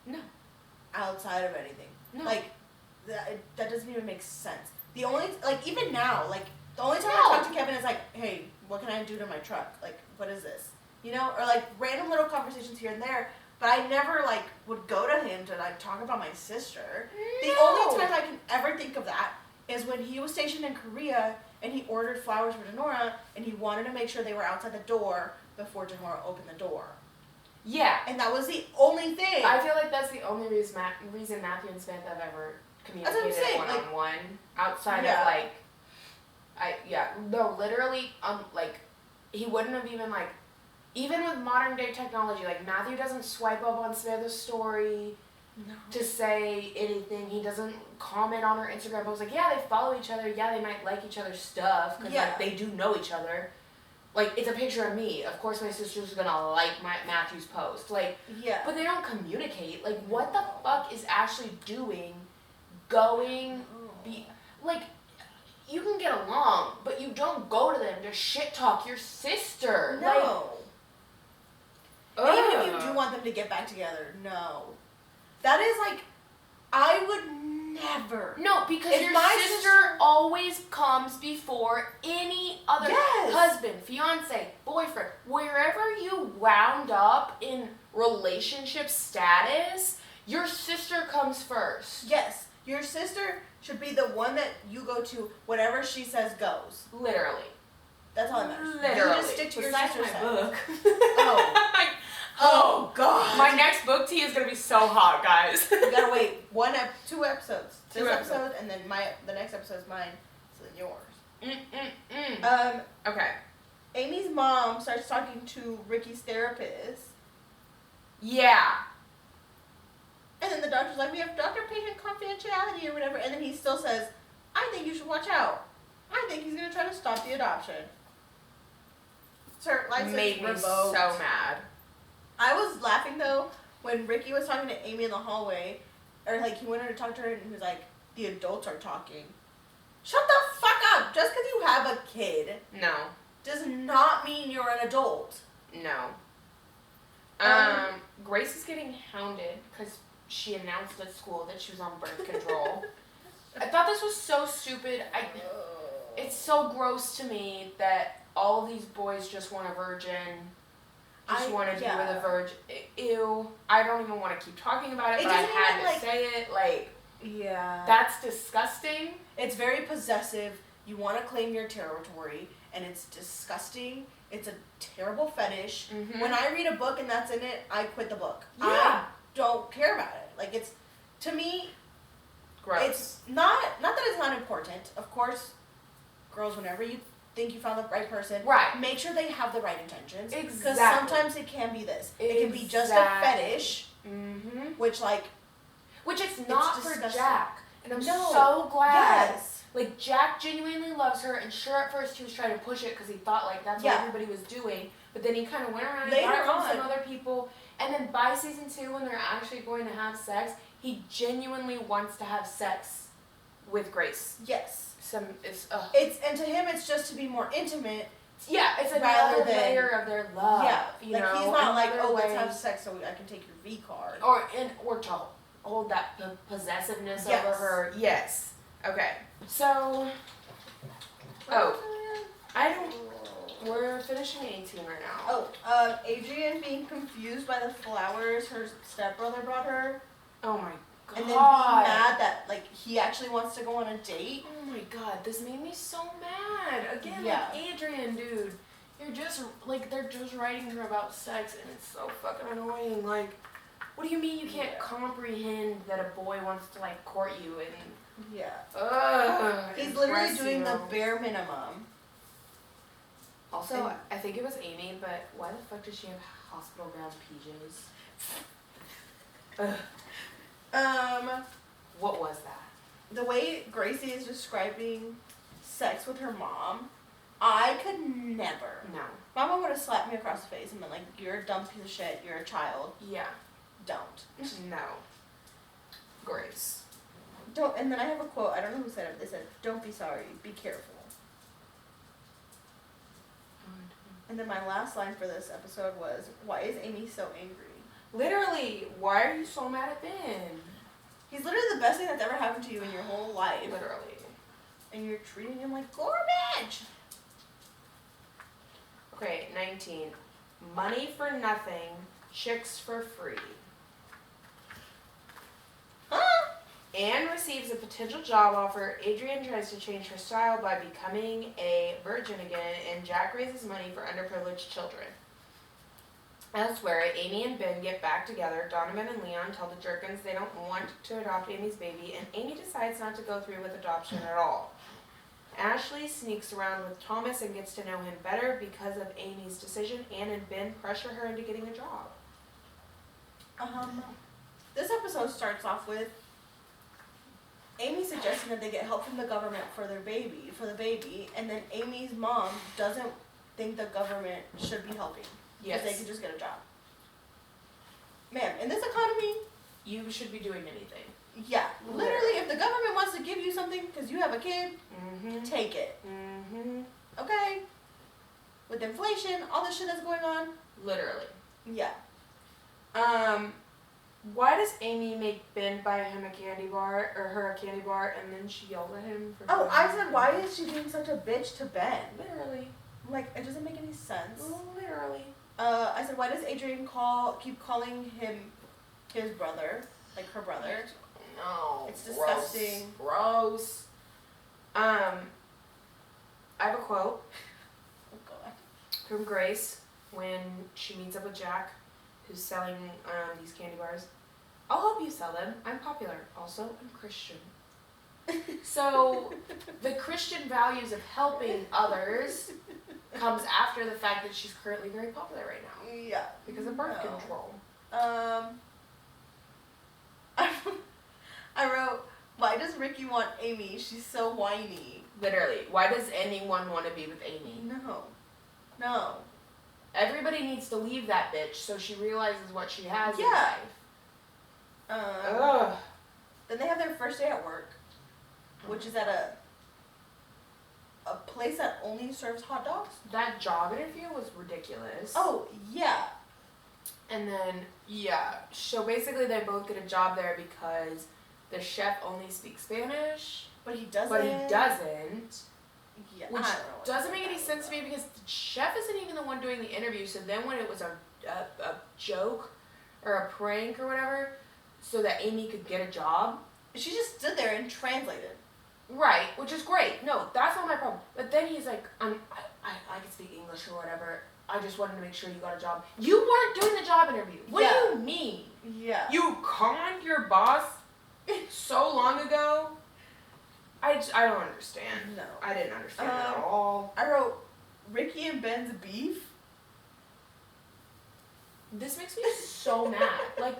No. Outside of anything. No. Like, that doesn't even make sense. The only... Like, even now, like, the only time I talk to Kevin is like, hey, what can I do to my truck? Like, what is this? You know? Or, like, random little conversations here and there. But I never, like, would go to him to, like, talk about my sister. No. The only time I can ever think of that is when he was stationed in Korea and he ordered flowers for Denora and he wanted to make sure they were outside the door before Denora opened the door. Yeah. And that was the only thing. I feel like that's the only reason Matthew and Smith have ever communicated saying, one-on-one outside of, like... literally, like, he wouldn't have even, like... Even with modern day technology, like, Matthew doesn't swipe up on Samantha's story to say anything. He doesn't comment on her Instagram post. Like, yeah, they follow each other. Yeah, they might like each other's stuff. Because, like, they do know each other. Like, it's a picture of me. Of course my sister's gonna like Matthew's post. Like, but they don't communicate. Like, what the fuck is Ashley doing like, you can get along, but you don't go to them to shit talk your sister. No. Like, and even if you do want them to get back together, no. That is like, I would Never. No, because If your my sister always comes before any other husband, fiance, boyfriend, wherever you wound up in relationship status, your sister comes first. Yes. Your sister should be the one that you go to. Whatever she says goes. Literally. That's all that matters. Literally. You just stick to Besides your sister's my book. Oh. Oh God. My next book tea is gonna be so hot, guys. You gotta wait 2 episodes. This 2 episode and then the next episode is mine, so then yours. Okay. Amy's mom starts talking to Ricky's therapist, Yeah. and then the doctor's like, "We have doctor-patient confidentiality or whatever," and then he still says, "I think you should watch out. I think he's gonna try to stop the adoption." Sir, license Made me revoked. so mad. I was laughing though when Ricky was talking to Amy in the hallway, or like he wanted to talk to her and he was like, "The adults are talking." Shut the fuck up! Just because you have a kid No. does not mean you're an adult. No. Grace is getting hounded because she announced at school that she was on birth control. I thought this was so stupid. It's so gross to me that all of these boys just want a virgin. Just want to be with a virgin. Ew. I don't even want to keep talking about it, but I had to say it. Like, yeah. that's disgusting. It's very possessive. You want to claim your territory, and it's disgusting. It's a terrible fetish. Mm-hmm. When I read a book and that's in it, I quit the book. Yeah. I don't care about it. Like, it's, to me, Gross. it's not that it's not important. Of course, girls, whenever you think you found the right person, Right. make sure they have the right intentions. Exactly. Because sometimes it can be this. It can be just a fetish, Mm-hmm. which, like, Which it's not for disgusting. Jack. And I'm No. so glad. Yes. Like, Jack genuinely loves her, and sure, at first he was trying to push it because he thought, like, that's what everybody was doing. But then he kind of went around and got it from some other people. And then by season 2, when they're actually going to have sex, he genuinely wants to have sex with Grace. Yes. And to him, it's just to be more intimate. Yeah, it's Rather another than- layer of their love. Yeah. You Like, know, he's not like, another "Oh, let's way- have sex so I can take your V card." Or to hold that possessiveness Yes. over her. Yes. Okay. So, we're finishing 18 right now. Adrian being confused by the flowers her stepbrother brought her. Oh my god. And then being mad that, like, he actually wants to go on a date. Oh my god, this made me so mad. Again, Yeah. like, Adrian, dude. You're just, like, they're just writing her about sex, and it's so fucking annoying. Like, what do you mean you can't comprehend that a boy wants to, like, court you and... Yeah. He's He's literally doing the bare minimum. Also, I think it was Amy, but why the fuck does she have hospital ground PJs? What was that? The way Gracie is describing sex with her mom, I could never. No. My mom would have slapped me across the face and been like, "You're a dumb piece of shit. You're a child. Yeah. Don't." No. Grace. Don't. And then I have a quote. I don't know who said it. They said, "Don't be sorry. Be careful." And then my last line for this episode was, "Why is Amy so angry?" Literally, why are you so mad at Ben? He's literally the best thing that's ever happened to you in your whole life. Literally. And you're treating him like garbage. Okay, 19. Money for nothing, chicks for free. Huh? Anne receives a potential job offer. Adrian tries to change her style by becoming a virgin again, and Jack raises money for underprivileged children. Elsewhere, Amy and Ben get back together. Donovan and Leon tell the Jerkins they don't want to adopt Amy's baby, and Amy decides not to go through with adoption at all. Ashley sneaks around with Thomas and gets to know him better because of Amy's decision. Anne and Ben pressure her into getting a job. This episode starts off with Amy suggesting that they get help from the government for the baby, and then Amy's mom doesn't think the government should be helping. Yes. Because they can just get a job. Man, in this economy, You should be doing anything. yeah, literally, if the government wants to give you something because you have a kid, Mm-hmm. take it. Mm-hmm. Okay? With inflation, all the shit that's going on, Literally. yeah. Why does Amy make Ben buy him a candy bar, or her a candy bar, and then she yells at him for Oh, I said, why is she being such a bitch to Ben? Literally. Like, it doesn't make any sense. Literally. I said, why does Adrian keep calling him his brother? Like, her brother? No. It's disgusting. Gross. I have a quote Oh, God. from Grace when she meets up with Jack, who's selling these candy bars. I'll help you sell them. I'm popular. Also, I'm Christian. So, the Christian values of helping others comes after the fact that she's currently very popular right now. Yeah. Because of birth control. I wrote, why does Ricky want Amy? She's so whiny. Literally. Why does anyone want to be with Amy? No. Everybody needs to leave that bitch so she realizes what she has in Yeah. life. Ugh. Then they have their first day at work, which is at a place that only serves hot dogs. That job interview was ridiculous. Oh, yeah. And then, yeah. So basically they both get a job there because the chef only speaks Spanish. But he doesn't. Yeah, Which I don't know what doesn't make any sense to me because the chef isn't even the one doing the interview. So then when it was a joke or a prank or whatever, so that Amy could get a job. She just stood there and translated. Right, which is great. No, that's not my problem. But then he's like, I can speak English or whatever. I just wanted to make sure you got a job. You weren't doing the job interview. What do you mean? Yeah. You conned your boss so long ago? I don't understand. No. I didn't understand at all. I wrote Ricky and Ben's beef. This makes me so mad. Like,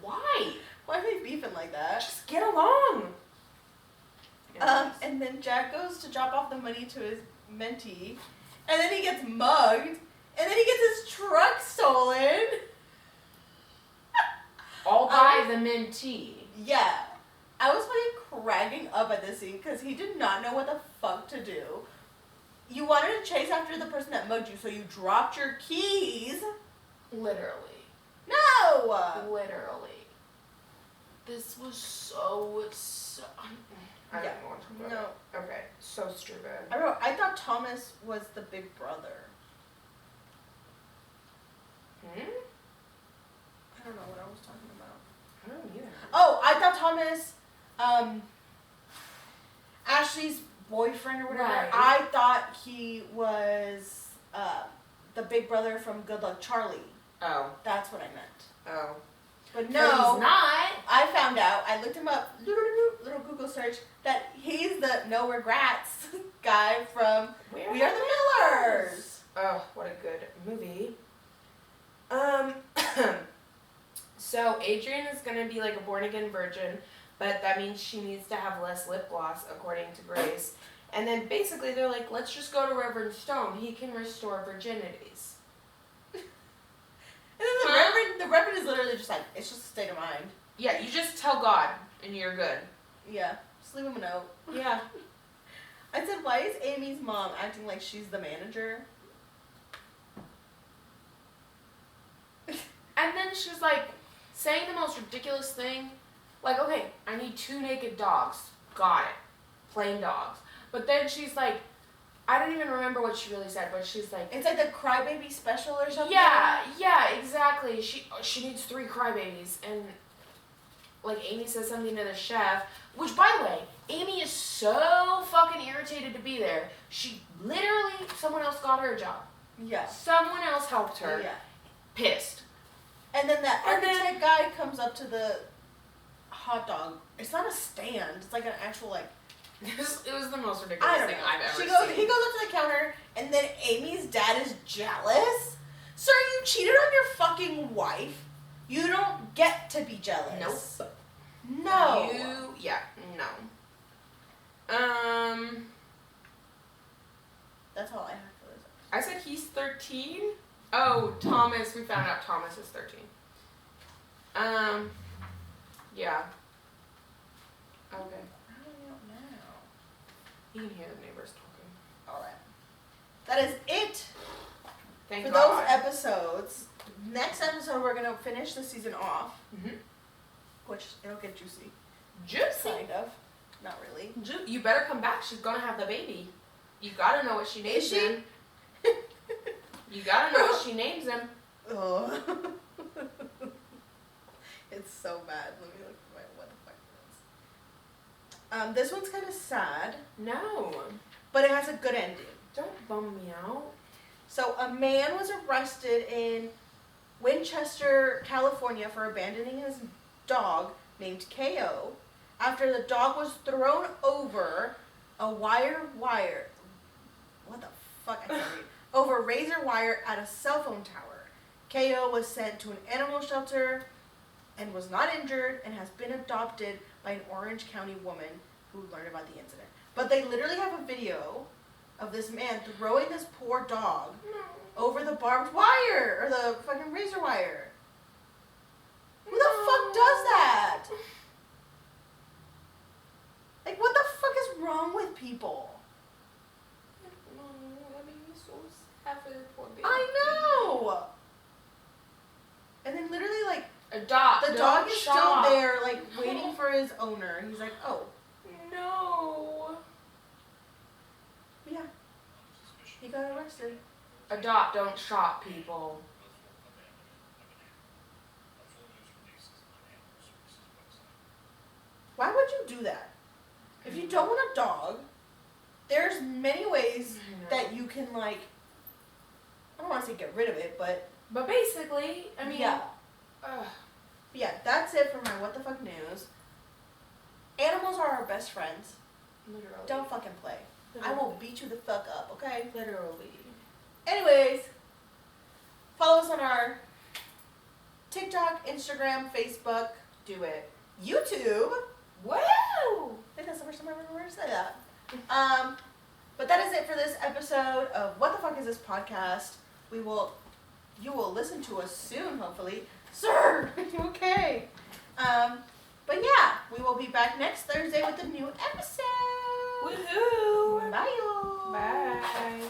why? Why are they beefing like that? Just get along. And then Jack goes to drop off the money to his mentee, and then he gets mugged, and then he gets his truck stolen. All by the mentee. Yeah. I was fucking cracking up at this scene because he did not know what the fuck to do. You wanted to chase after the person that mugged you, so you dropped your keys. Literally. No! Literally. This was so I don't want to talk about it. Okay, so stupid. I thought Thomas was the big brother. Hmm? I don't know what I was talking about. I don't either. Oh, I thought Thomas, Ashley's boyfriend or whatever. Right. I thought he was the big brother from Good Luck Charlie. Oh. That's what I meant. Oh. But But no, he's not. I found out. I looked him up. Little Google search that he's the No Regrets guy from We Are the Millers. Oh, what a good movie. So Adrian is gonna be like a born again virgin, but that means she needs to have less lip gloss, according to Grace. And then basically they're like, let's just go to Reverend Stone. He can restore virginities. And then the Reverend is literally just like, it's just a state of mind. Yeah, you just tell God and you're good. Yeah, just leave him a note. Yeah. I said, why is Amy's mom acting like she's the manager? And then she's like saying the most ridiculous thing. Like, okay, I need 2 naked dogs. Got it. Plain dogs. But then she's like, I don't even remember what she really said, but she's like, It's like the crybaby special or something. yeah, exactly. She needs 3 crybabies. And like Amy says something to the chef, which by the way, Amy is so fucking irritated to be there. She literally, someone else got her a job. Yeah. Someone else helped her. Yeah. Pissed. And then that And then- architect guy comes up to the hot dog. It's not a stand. It's like an actual like. It was the most I ridiculous don't thing know. I've ever He goes seen. up to the counter, and then Amy's dad is jealous. Sir, you cheated on your fucking wife. You don't get to be jealous. Nope. No. No. That's all I have for this. I said he's 13. Oh, Thomas. We found out Thomas is 13. Yeah. Okay. I don't know now. You can hear the neighbors talking. All right. That is it Thank for God. those episodes. Next episode, we're gonna finish the season off. Mhm. which it'll get juicy. Juicy. Kind of. Not really. You better come back. She's gonna have the baby. You gotta know what she names Is she? him. You gotta know what she names him. Oh. It's so bad. Let me look at what the fuck it is. This one's kind of sad, No. but it has a good ending. Don't bum me out. So a man was arrested in Winchester, California for abandoning his dog named KO after the dog was thrown over a wire. What the fuck? I can't read. Over razor wire at a cell phone tower. KO was sent to an animal shelter and was not injured and has been adopted by an Orange County woman who learned about the incident. But they literally have a video of this man throwing this poor dog over the barbed wire or the fucking razor wire. Who the fuck does that? Like, what the fuck is wrong with people? No, that made me so sad for the poor baby. I know. And then literally, like, Adopt. the dog is still there, like, waiting for his owner. And he's like, oh, No. yeah. He got arrested. Adopt, don't shop, people. Why would you do that? If you don't want a dog, there's many ways that you can, like, I don't want to say get rid of it, but But basically, I mean, yeah. ugh. Yeah, that's it for my what the fuck news. Animals are our best friends. Literally. Don't fucking play. I will beat you the fuck up, okay? Literally. Anyways, follow us on our TikTok, Instagram, Facebook. Do it. YouTube. Woo! I think that's the first time I've ever heard to say that. But that is it for this episode of What the Fuck Is This Podcast. You will listen to us soon, hopefully. Sir, okay. But yeah, we will be back next Thursday with a new episode. Woohoo! Bye, y'all. Bye.